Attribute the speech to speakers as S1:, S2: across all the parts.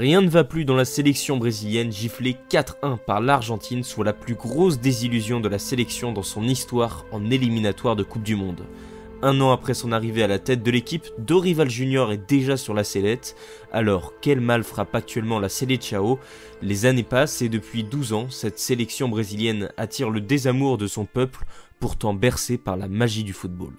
S1: Rien ne va plus dans la sélection brésilienne, giflée 4-1 par l'Argentine, soit la plus grosse désillusion de la sélection dans son histoire en éliminatoire de Coupe du Monde. Un an après son arrivée à la tête de l'équipe, Dorival Junior est déjà sur la sellette. Alors, quel mal frappe actuellement la Seleção? Les années passent et depuis 12 ans, cette sélection brésilienne attire le désamour de son peuple, pourtant bercé par la magie du football.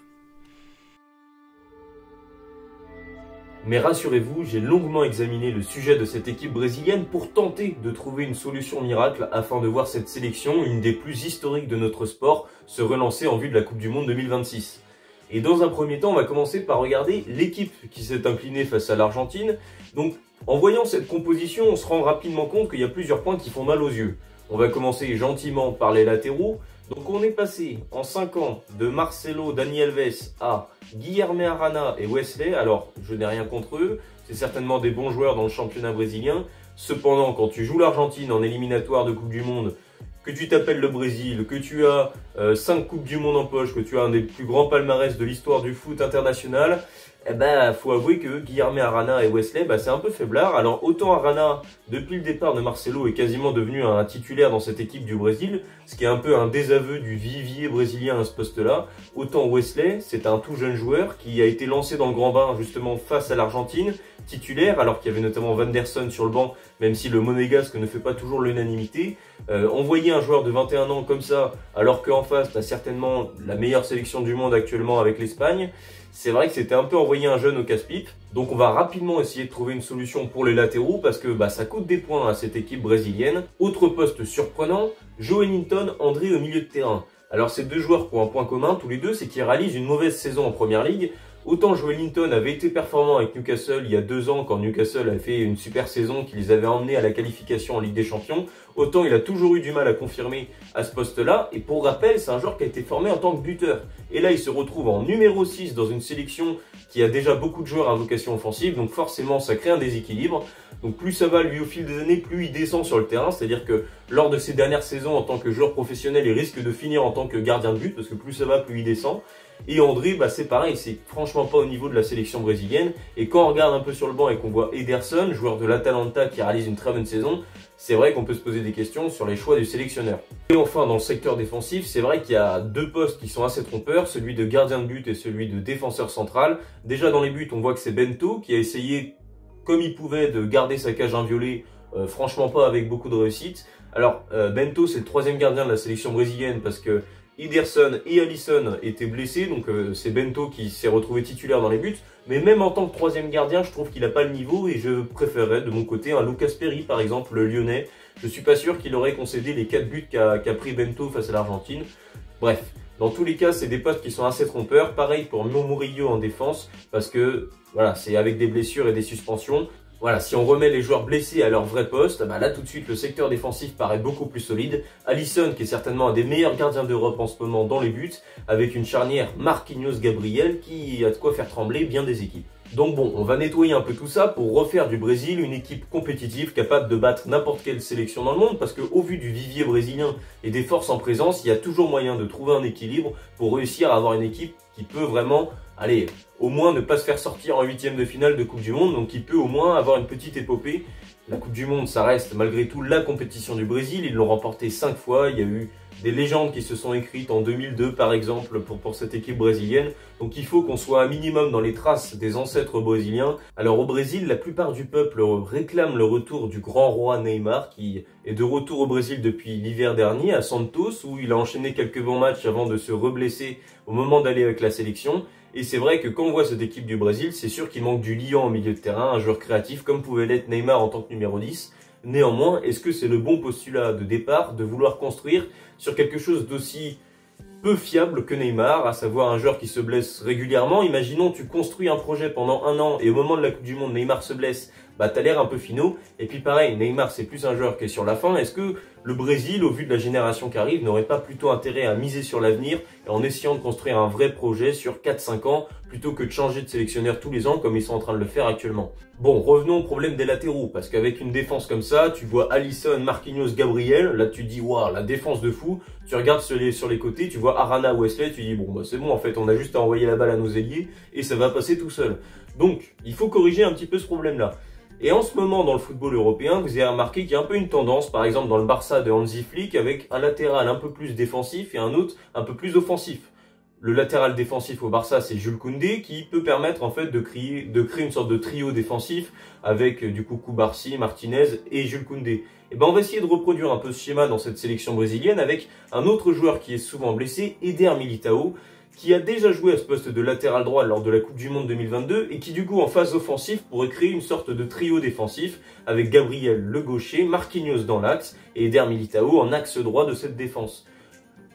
S1: Mais rassurez-vous, j'ai longuement examiné le sujet de cette équipe brésilienne pour tenter de trouver une solution miracle afin de voir cette sélection, une des plus historiques de notre sport, se relancer en vue de la Coupe du Monde 2026. Et dans un premier temps, on va commencer par regarder l'équipe qui s'est inclinée face à l'Argentine. Donc, en voyant cette composition, on se rend rapidement compte qu'il y a plusieurs points qui font mal aux yeux. On va commencer gentiment par les latéraux. Donc on est passé en 5 ans de Marcelo, Dani Alves à Guilherme Arana et Wesley. Alors je n'ai rien contre eux, c'est certainement des bons joueurs dans le championnat brésilien. Cependant, quand tu joues l'Argentine en éliminatoire de Coupe du Monde, que tu t'appelles le Brésil, que tu as 5 Coupes du Monde en poche, que tu as un des plus grands palmarès de l'histoire du foot international, eh ben, faut avouer que Guilherme Arana et Wesley, c'est un peu faiblard. Alors, autant Arana, depuis le départ de Marcelo, est quasiment devenu un titulaire dans cette équipe du Brésil, ce qui est un peu un désaveu du vivier brésilien à ce poste-là. Autant Wesley, c'est un tout jeune joueur qui a été lancé dans le grand bain, justement, face à l'Argentine, titulaire, alors qu'il y avait notamment Van der Son sur le banc, même si le Monégasque ne fait pas toujours l'unanimité. Envoyer un joueur de 21 ans comme ça, alors qu'en face, tu as certainement la meilleure sélection du monde actuellement avec l'Espagne, c'est vrai que c'était un peu envoyer un jeune au casse-pipe. Donc on va rapidement essayer de trouver une solution pour les latéraux parce que ça coûte des points à cette équipe brésilienne. Autre poste surprenant, Joelinton, André au milieu de terrain. Alors ces deux joueurs qui ont un point commun, tous les deux, c'est qu'ils réalisent une mauvaise saison en Première Ligue. Autant Joelinton avait été performant avec Newcastle il y a 2 ans quand Newcastle a fait une super saison qui les avait emmenés à la qualification en Ligue des Champions, autant il a toujours eu du mal à confirmer à ce poste-là. Et pour rappel, c'est un joueur qui a été formé en tant que buteur. Et là, il se retrouve en numéro 6 dans une sélection qui a déjà beaucoup de joueurs à vocation offensive, donc forcément ça crée un déséquilibre. Donc plus ça va, lui, au fil des années, plus il descend sur le terrain, c'est-à-dire que lors de ses dernières saisons en tant que joueur professionnel, il risque de finir en tant que gardien de but, parce que plus ça va, plus il descend. Et André, c'est pareil, c'est franchement pas au niveau de la sélection brésilienne. Et quand on regarde un peu sur le banc et qu'on voit Ederson, joueur de l'Atalanta qui réalise une très bonne saison, c'est vrai qu'on peut se poser des questions sur les choix du sélectionneur. Et enfin, dans le secteur défensif, c'est vrai qu'il y a 2 postes qui sont assez trompeurs, celui de gardien de but et celui de défenseur central. Déjà dans les buts, on voit que c'est Bento qui a essayé, comme il pouvait, de garder sa cage inviolée, franchement pas avec beaucoup de réussite. Alors, Bento, c'est le 3e gardien de la sélection brésilienne parce que Ederson et Alisson étaient blessés, donc c'est Bento qui s'est retrouvé titulaire dans les buts. Mais même en tant que 3e gardien, je trouve qu'il n'a pas le niveau et je préférerais de mon côté un Lucas Perry, par exemple, le Lyonnais. Je suis pas sûr qu'il aurait concédé les 4 buts qu'a pris Bento face à l'Argentine. Bref, dans tous les cas, c'est des postes qui sont assez trompeurs. Pareil pour Murillo en défense, parce que voilà, c'est avec des blessures et des suspensions. Voilà, si on remet les joueurs blessés à leur vrai poste, là tout de suite le secteur défensif paraît beaucoup plus solide. Alisson qui est certainement un des meilleurs gardiens d'Europe en ce moment dans les buts, avec une charnière Marquinhos-Gabriel qui a de quoi faire trembler bien des équipes. Donc bon, on va nettoyer un peu tout ça pour refaire du Brésil une équipe compétitive capable de battre n'importe quelle sélection dans le monde, parce qu'au vu du vivier brésilien et des forces en présence, il y a toujours moyen de trouver un équilibre pour réussir à avoir une équipe qui peut vraiment, allez, au moins ne pas se faire sortir en 8e de finale de Coupe du Monde, donc il peut au moins avoir une petite épopée. La Coupe du Monde, ça reste malgré tout la compétition du Brésil, ils l'ont remporté 5 fois, il y a eu des légendes qui se sont écrites en 2002 par exemple pour cette équipe brésilienne, donc il faut qu'on soit un minimum dans les traces des ancêtres brésiliens. Alors au Brésil, la plupart du peuple réclame le retour du grand roi Neymar qui est de retour au Brésil depuis l'hiver dernier à Santos où il a enchaîné quelques bons matchs avant de se reblesser au moment d'aller avec la sélection. Et c'est vrai que quand on voit cette équipe du Brésil, c'est sûr qu'il manque du liant au milieu de terrain, un joueur créatif comme pouvait l'être Neymar en tant que numéro 10. Néanmoins, est-ce que c'est le bon postulat de départ de vouloir construire sur quelque chose d'aussi peu fiable que Neymar, à savoir un joueur qui se blesse régulièrement? Imaginons tu construis un projet pendant 1 an et au moment de la Coupe du Monde, Neymar se blesse, t'as l'air un peu finot. Et puis pareil, Neymar c'est plus un joueur qui est sur la fin. Est-ce que le Brésil, au vu de la génération qui arrive, n'aurait pas plutôt intérêt à miser sur l'avenir en essayant de construire un vrai projet sur 4-5 ans plutôt que de changer de sélectionneur tous les ans comme ils sont en train de le faire actuellement? Bon, revenons au problème des latéraux, parce qu'avec une défense comme ça, tu vois Alisson, Marquinhos, Gabriel, là tu dis waouh, la défense de fou. Tu regardes sur les côtés, tu vois Arana, Wesley, tu dis bon c'est bon en fait, on a juste à envoyer la balle à nos ailiers et ça va passer tout seul. Donc, il faut corriger un petit peu ce problème-là. Et en ce moment, dans le football européen, vous avez remarqué qu'il y a un peu une tendance, par exemple dans le Barça de Hansi Flick, avec un latéral un peu plus défensif et un autre un peu plus offensif. Le latéral défensif au Barça, c'est Jules Koundé, qui peut permettre en fait de créer une sorte de trio défensif avec du coup Cubarsí, Martinez et Jules Koundé. Et ben on va essayer de reproduire un peu ce schéma dans cette sélection brésilienne avec un autre joueur qui est souvent blessé, Éder Militão, qui a déjà joué à ce poste de latéral droit lors de la Coupe du Monde 2022 et qui du coup en phase offensive pourrait créer une sorte de trio défensif avec Gabriel le gaucher, Marquinhos dans l'axe et Éder Militão en axe droit de cette défense.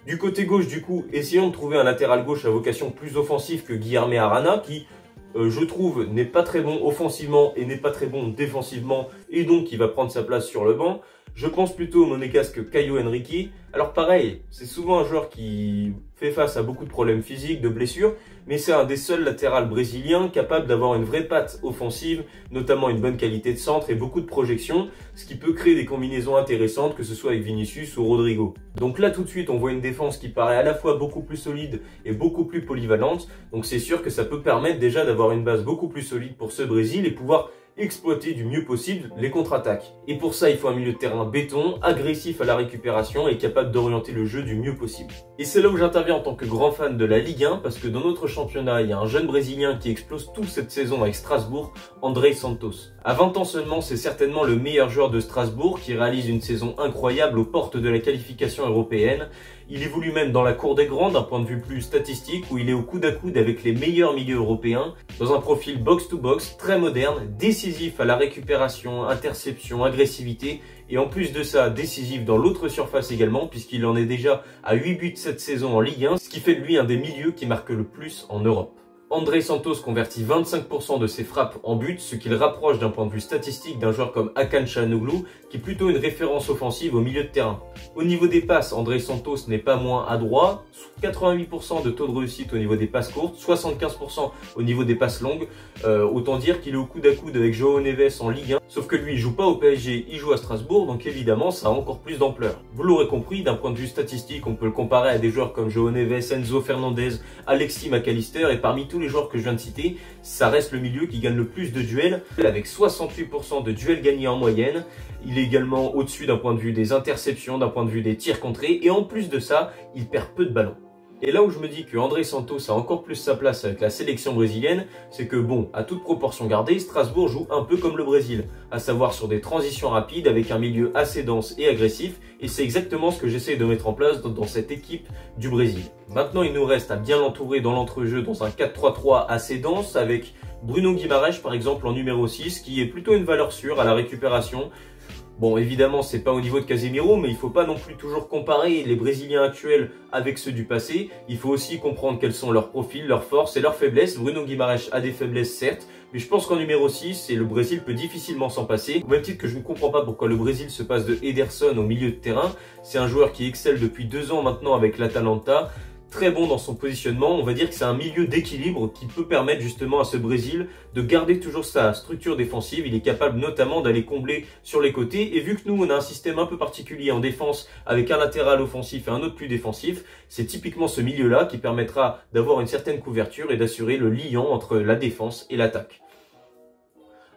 S1: Du côté gauche, du coup, essayons de trouver un latéral gauche à vocation plus offensive que Guilherme Arana, qui, je trouve, n'est pas très bon offensivement et n'est pas très bon défensivement, et donc il va prendre sa place sur le banc. Je pense plutôt au monégasque Caio Henrique. Alors pareil, c'est souvent un joueur qui fait face à beaucoup de problèmes physiques, de blessures, mais c'est un des seuls latérales brésiliens capables d'avoir une vraie patte offensive, notamment une bonne qualité de centre et beaucoup de projections, ce qui peut créer des combinaisons intéressantes, que ce soit avec Vinicius ou Rodrigo. Donc là tout de suite on voit une défense qui paraît à la fois beaucoup plus solide et beaucoup plus polyvalente, donc c'est sûr que ça peut permettre déjà d'avoir une base beaucoup plus solide pour ce Brésil et pouvoir exploiter du mieux possible les contre-attaques. Et pour ça, il faut un milieu de terrain béton, agressif à la récupération et capable d'orienter le jeu du mieux possible. Et c'est là où j'interviens en tant que grand fan de la Ligue 1, parce que dans notre championnat, il y a un jeune Brésilien qui explose toute cette saison avec Strasbourg, André Santos. À 20 ans seulement, c'est certainement le meilleur joueur de Strasbourg qui réalise une saison incroyable aux portes de la qualification européenne. Il évolue même dans la cour des grands d'un point de vue plus statistique où il est au coude à coude avec les meilleurs milieux européens dans un profil box-to-box très moderne, décisif à la récupération, interception, agressivité et en plus de ça décisif dans l'autre surface également puisqu'il en est déjà à 8 buts cette saison en Ligue 1, ce qui fait de lui un des milieux qui marque le plus en Europe. André Santos convertit 25% de ses frappes en but, ce qui le rapproche d'un point de vue statistique d'un joueur comme Hakan Çalhanoğlu, qui est plutôt une référence offensive au milieu de terrain. Au niveau des passes, André Santos n'est pas moins adroit, 88% de taux de réussite au niveau des passes courtes, 75% au niveau des passes longues, autant dire qu'il est au coude à coude avec João Neves en Ligue 1, sauf que lui il joue pas au PSG, il joue à Strasbourg, donc évidemment ça a encore plus d'ampleur. Vous l'aurez compris, d'un point de vue statistique, on peut le comparer à des joueurs comme João Neves, Enzo Fernandez, Alexis McAllister, et parmi tous les joueurs que je viens de citer, ça reste le milieu qui gagne le plus de duels, avec 68% de duels gagnés en moyenne. Il est également au-dessus d'un point de vue des interceptions, d'un point de vue des tirs contrés, et en plus de ça, il perd peu de ballons. Et là où je me dis que André Santos a encore plus sa place avec la sélection brésilienne, c'est que bon, à toute proportion gardée, Strasbourg joue un peu comme le Brésil, à savoir sur des transitions rapides avec un milieu assez dense et agressif, et c'est exactement ce que j'essaie de mettre en place dans cette équipe du Brésil. Maintenant, il nous reste à bien l'entourer dans l'entrejeu dans un 4-3-3 assez dense, avec Bruno Guimarães par exemple en numéro 6, qui est plutôt une valeur sûre à la récupération. Bon, évidemment, c'est pas au niveau de Casemiro, mais il faut pas non plus toujours comparer les Brésiliens actuels avec ceux du passé. Il faut aussi comprendre quels sont leurs profils, leurs forces et leurs faiblesses. Bruno Guimarães a des faiblesses, certes, mais je pense qu'en numéro 6, et le Brésil peut difficilement s'en passer. Au même titre que je ne comprends pas pourquoi le Brésil se passe de Ederson au milieu de terrain. C'est un joueur qui excelle depuis 2 ans maintenant avec l'Atalanta. Très bon dans son positionnement, on va dire que c'est un milieu d'équilibre qui peut permettre justement à ce Brésil de garder toujours sa structure défensive. Il est capable notamment d'aller combler sur les côtés et vu que nous on a un système un peu particulier en défense avec un latéral offensif et un autre plus défensif, c'est typiquement ce milieu-là qui permettra d'avoir une certaine couverture et d'assurer le liant entre la défense et l'attaque.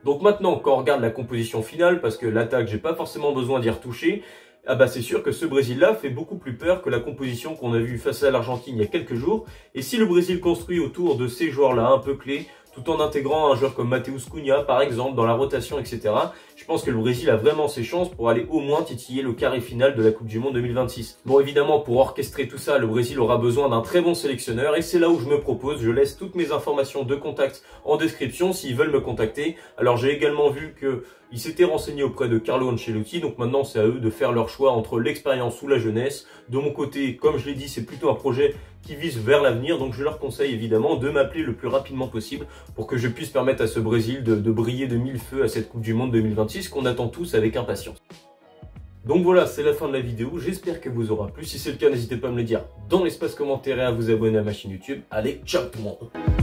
S1: Donc maintenant quand on regarde la composition finale, parce que l'attaque j'ai pas forcément besoin d'y retoucher, ah bah c'est sûr que ce Brésil-là fait beaucoup plus peur que la composition qu'on a vue face à l'Argentine il y a quelques jours. Et si le Brésil construit autour de ces joueurs-là un peu clés, tout en intégrant un joueur comme Matheus Cunha par exemple dans la rotation, etc., je pense que le Brésil a vraiment ses chances pour aller au moins titiller le carré final de la Coupe du Monde 2026. Bon évidemment pour orchestrer tout ça, le Brésil aura besoin d'un très bon sélectionneur et c'est là où je me propose, je laisse toutes mes informations de contact en description s'ils veulent me contacter. Alors j'ai également vu que ils s'étaient renseignés auprès de Carlo Ancelotti, donc maintenant c'est à eux de faire leur choix entre l'expérience ou la jeunesse. De mon côté, comme je l'ai dit, c'est plutôt un projet qui vise vers l'avenir, donc je leur conseille évidemment de m'appeler le plus rapidement possible pour que je puisse permettre à ce Brésil de briller de mille feux à cette Coupe du Monde 2026 qu'on attend tous avec impatience. Donc voilà, c'est la fin de la vidéo, j'espère qu'elle vous aura plu. Si c'est le cas, n'hésitez pas à me le dire dans l'espace commentaire et à vous abonner à ma chaîne YouTube. Allez, ciao tout le monde!